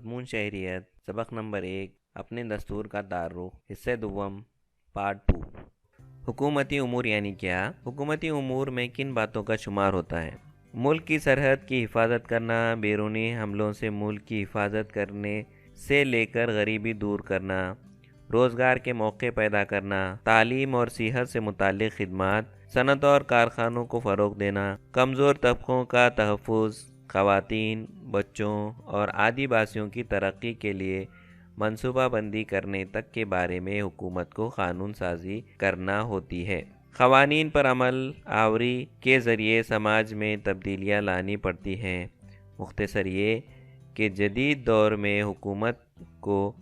مضمون شہریت سبق نمبر 1 اپنے دستور کا تعارف حصہ دوم پارٹ 2 حکومتی امور یعنی کیا؟ حکومتی امور میں کن باتوں کا شمار ہوتا ہے؟ ملک کی سرحد کی حفاظت کرنا، بیرونی حملوں سے ملک کی حفاظت کرنے سے لے کر غریبی دور کرنا، روزگار کے موقع پیدا کرنا، تعلیم اور صحت سے متعلق خدمات، صنعت اور کارخانوں کو فروغ دینا، کمزور طبقوں کا تحفظ، خواتین، بچوں اور آدیواسیوں کی ترقی کے لیے منصوبہ بندی کرنے تک کے بارے میں حکومت کو قانون سازی کرنا ہوتی ہے۔ قوانین پر عمل آوری کے ذریعے سماج میں تبدیلیاں لانی پڑتی ہیں۔ مختصر یہ کہ جدید دور میں حکومت کو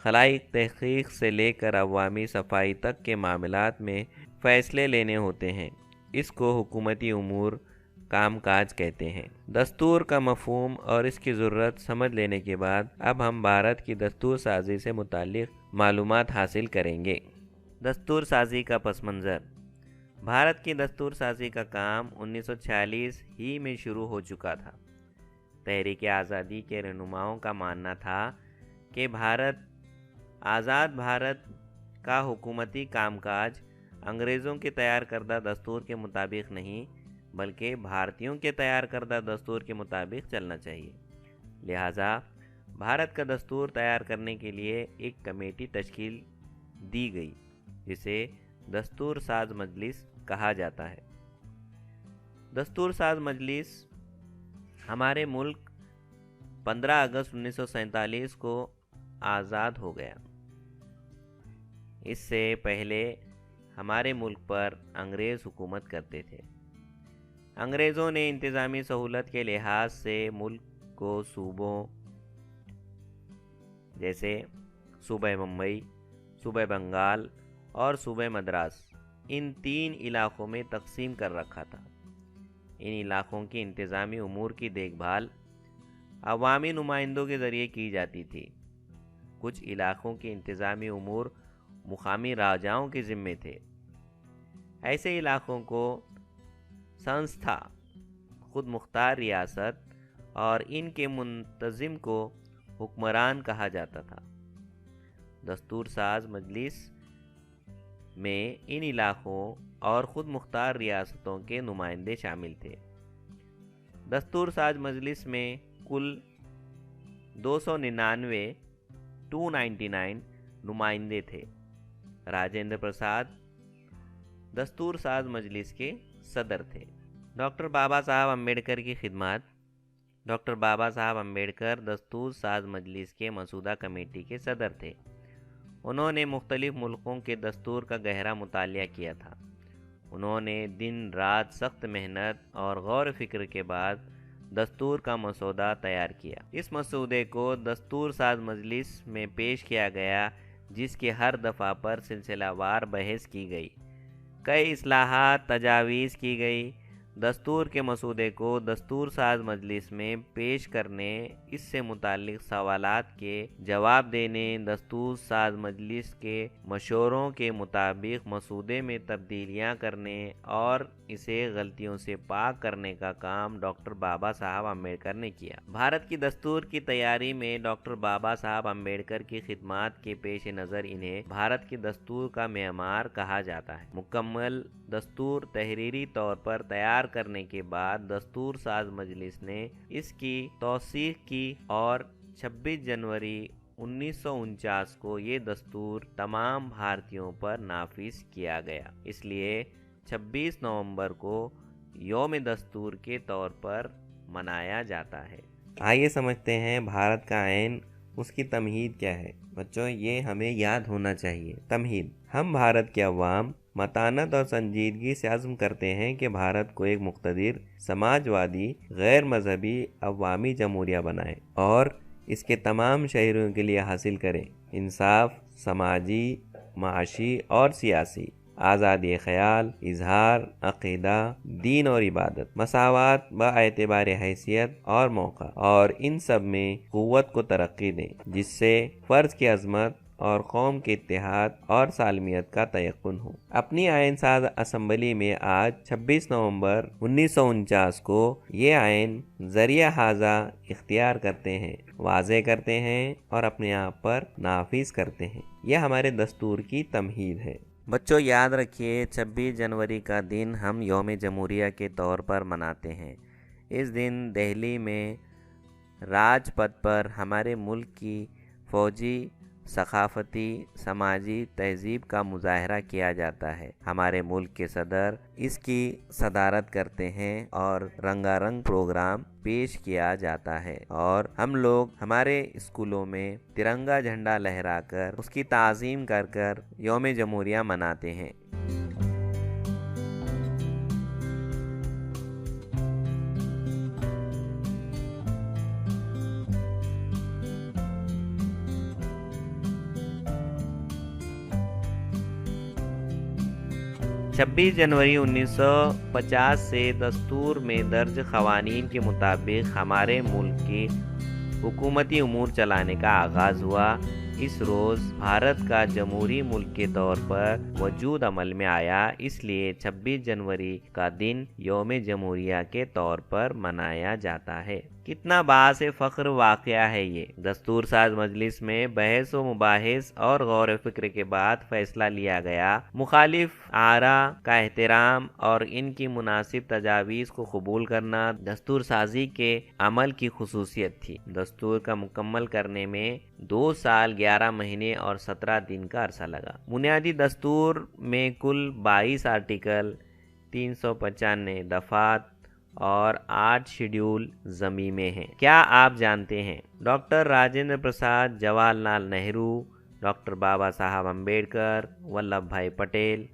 خلائی تحقیق سے لے کر عوامی صفائی تک کے معاملات میں فیصلے لینے ہوتے ہیں۔ اس کو حکومتی امور کام کاج کہتے ہیں۔ دستور کا مفہوم اور اس کی ضرورت سمجھ لینے کے بعد اب ہم بھارت کی دستور سازی سے متعلق معلومات حاصل کریں گے۔ دستور سازی کا پس منظر۔ بھارت کی دستور سازی کا کام 1946 ہی میں شروع ہو چکا تھا۔ تحریک آزادی کے رہنماؤں کا ماننا تھا کہ آزاد بھارت کا حکومتی کام کاج انگریزوں کے تیار کردہ دستور کے مطابق نہیں بلکہ بھارتیوں کے تیار کردہ دستور کے مطابق چلنا چاہیے۔ لہٰذا بھارت کا دستور تیار کرنے کے لیے ایک کمیٹی تشکیل دی گئی جسے دستور ساز مجلس کہا جاتا ہے۔ دستور ساز مجلس ہمارے ملک 15 اگست 1947 کو آزاد ہو گیا۔ اس سے پہلے ہمارے ملک پر انگریز حکومت کرتے تھے۔ انگریزوں نے انتظامی سہولت کے لحاظ سے ملک کو صوبوں جیسے صوبہ ممبئی، صوبہ بنگال اور صوبہ مدراس ان 3 علاقوں میں تقسیم کر رکھا تھا۔ ان علاقوں کی انتظامی امور کی دیکھ بھال عوامی نمائندوں کے ذریعے کی جاتی تھی۔ کچھ علاقوں کے انتظامی امور مقامی راجاؤں کے ذمے تھے۔ ایسے علاقوں کو سنستھا خود مختار ریاست اور ان کے منتظم کو حکمران کہا جاتا تھا۔ دستور ساز مجلس میں ان علاقوں اور خود مختار ریاستوں کے نمائندے شامل تھے۔ دستور ساز مجلس میں کل 299 نمائندے تھے۔ راجندر پرساد دستور ساز مجلس کے صدر تھے۔ ڈاکٹر بابا صاحب امبیڈکر کی خدمات۔ ڈاکٹر بابا صاحب امبیڈکر دستور ساز مجلس کے مسودہ کمیٹی کے صدر تھے۔ انہوں نے مختلف ملکوں کے دستور کا گہرا مطالعہ کیا تھا۔ انہوں نے دن رات سخت محنت اور غور و فکر کے بعد دستور کا مسودہ تیار کیا۔ اس مسودے کو دستور ساز مجلس میں پیش کیا گیا جس کی ہر دفعہ پر سلسلہ وار بحث کی گئی۔ کئی اصلاحات تجاویز کی گئی۔ دستور کے مسودے کو دستور ساز مجلس میں پیش کرنے، اس سے متعلق سوالات کے جواب دینے، دستور ساز مجلس کے مشوروں کے مطابق مسودے میں تبدیلیاں کرنے اور اسے غلطیوں سے پاک کرنے کا کام ڈاکٹر بابا صاحب امبیڈکر نے کیا۔ بھارت کی دستور کی تیاری میں ڈاکٹر بابا صاحب امبیڈکر کی خدمات کے پیش نظر انہیں بھارت کی دستور کا معمار کہا جاتا ہے۔ مکمل دستور تحریری طور پر تیار کرنے کے بعد دستور ساز مجلس نے اس کی توثیق کی اور 26 جنوری 1949 کو یہ دستور تمام بھارتیوں پر نافذ کیا گیا۔ اس لیے 26 نومبر کو یوم دستور کے طور پر منایا جاتا ہے۔ آئیے سمجھتے ہیں بھارت کا عین، اس کی تمہید کیا ہے۔ بچوں یہ ہمیں یاد ہونا چاہیے۔ تمہید: ہم بھارت کے عوام متانت اور سنجیدگی سے عزم کرتے ہیں کہ بھارت کو ایک مقتدر، سماجوادی، غیر مذہبی عوامی جمہوریہ بنائیں اور اس کے تمام شہریوں کے لیے حاصل کریں انصاف، سماجی، معاشی اور سیاسی، آزادی خیال، اظہار، عقیدہ، دین اور عبادت، مساوات باعتبار حیثیت اور موقع، اور ان سب میں قوت کو ترقی دیں جس سے فرد کی عظمت اور قوم کے اتحاد اور سالمیت کا تیقن ہو۔ اپنی آئین ساز اسمبلی میں آج 26 نومبر 1949 کو یہ آئین ذریعہ حاضہ اختیار کرتے ہیں، واضح کرتے ہیں اور اپنے آپ پر نافذ کرتے ہیں۔ یہ ہمارے دستور کی تمہید ہے۔ بچوں یاد رکھیے 26 جنوری کا دن ہم یوم جمہوریہ کے طور پر مناتے ہیں۔ اس دن دہلی میں راج پتھ پر ہمارے ملک کی فوجی، ثقافتی، سماجی تہذیب کا مظاہرہ کیا جاتا ہے۔ ہمارے ملک کے صدر اس کی صدارت کرتے ہیں اور رنگا رنگ پروگرام پیش کیا جاتا ہے اور ہم لوگ ہمارے اسکولوں میں ترنگا جھنڈا لہرا کر اس کی تعظیم کر کر یوم جمہوریہ مناتے ہیں۔ 26 جنوری 1950 سے دستور میں درج قوانین کے مطابق ہمارے ملک کی حکومتی امور چلانے کا آغاز ہوا۔ اس روز بھارت کا جمہوری ملک کے طور پر وجود عمل میں آیا، اس لیے 26 جنوری کا دن یوم جمہوریہ کے طور پر منایا جاتا ہے۔ کتنا باعث فخر واقعہ ہے یہ۔ دستور ساز مجلس میں بحث و مباحث اور غور و فکر کے بعد فیصلہ لیا گیا۔ مخالف آراء کا احترام اور ان کی مناسب تجاویز کو قبول کرنا دستور سازی کے عمل کی خصوصیت تھی۔ دستور کا مکمل کرنے میں 2 سال 11 مہینے اور 17 دن کا عرصہ لگا۔ بنیادی دستور میں کل 22 آرٹیکل، 395 دفعات اور 8 شیڈول ضمیمے ہیں۔ کیا آپ جانتے ہیں ڈاکٹر راجندر پرساد، جواہر لال نہرو، ڈاکٹر بابا صاحب امبیڈکر، ولبھ بھائی پٹیل،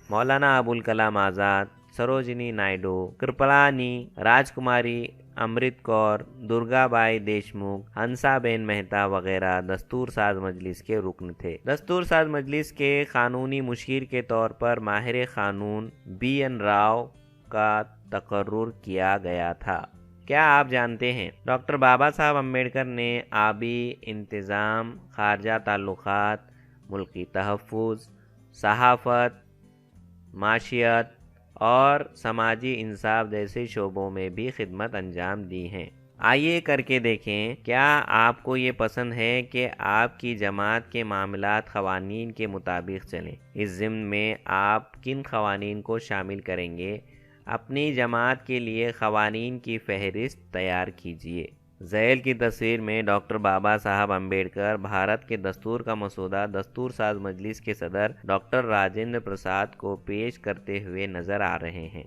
مولانا ابوالکلام آزاد، سروجنی نائیڈو، کرپلانی، راج کماری امرت کور، درگا بائی دیشمکھ، ہنسا بین مہتا وغیرہ دستور ساز مجلس کے رکن تھے۔ دستور ساز مجلس کے قانونی مشیر کے طور پر ماہر قانون BN راؤ کا تقرر کیا گیا تھا۔ کیا آپ جانتے ہیں ڈاکٹر بابا صاحب امبیڈکر نے آبی انتظام، خارجہ تعلقات، ملکی تحفظ، صحافت، معاشیات اور سماجی انصاف جیسے شعبوں میں بھی خدمت انجام دی ہیں؟ آئیے کر کے دیکھیں، کیا آپ کو یہ پسند ہے کہ آپ کی جماعت کے معاملات قوانین کے مطابق چلیں؟ اس ضمن میں آپ کن قوانین کو شامل کریں گے؟ اپنی جماعت کے لیے قوانین کی فہرست تیار کیجیے۔ ذیل کی تصویر میں ڈاکٹر بابا صاحب امبیڈکر بھارت کے دستور کا مسودہ دستور ساز مجلس کے صدر ڈاکٹر راجندر پرساد کو پیش کرتے ہوئے نظر آ رہے ہیں۔